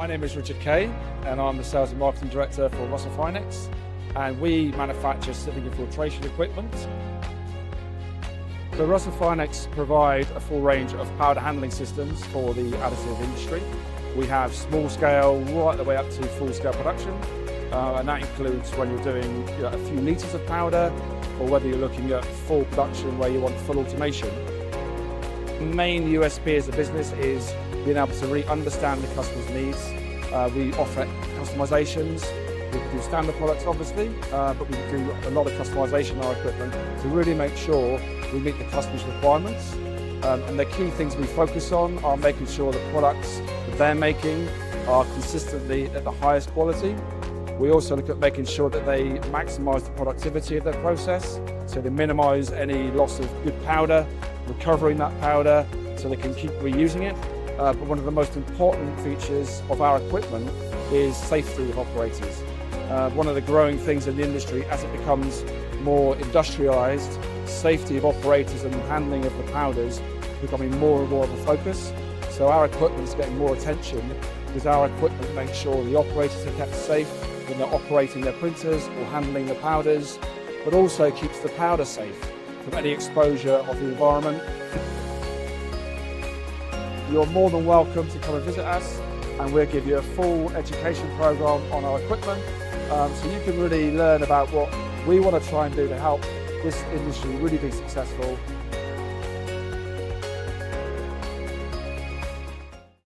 My name is Richard Kay, and I'm the Sales and Marketing Director for Russell Finex, and we manufacture sieving and filtration equipment. So Russell Finex provide a full range of powder handling systems for the additive industry. We have small scale right the way up to full scale production, and that includes when you're doing a few litres of powder, or whether you're looking at full production where you want full automation. The main USP as a business is being able to really understand the customer's needs. We offer customizations. We do standard products obviously, but we do a lot of customization on our equipment to really make sure we meet the customer's requirements. And the key things we focus on are making sure the products that they're making are consistently at the highest quality. We also look at making sure that they maximize the productivity of their process, so they minimize any loss of good powder, recovering that powder so they can keep reusing it. But one of the most important features of our equipment is safety of operators. One of the growing things in the industry as it becomes more industrialized, safety of operators and handling of the powders is becoming more and more of a focus. So our equipment is getting more attention because our equipment makes sure the operators are kept safe when they're operating their printers or handling the powders, but also keeps the powder safe from any exposure of the environment. You're more than welcome to come and visit us, and we'll give you a full education program on our equipment, so you can really learn about what we want to try and do to help this industry really be successful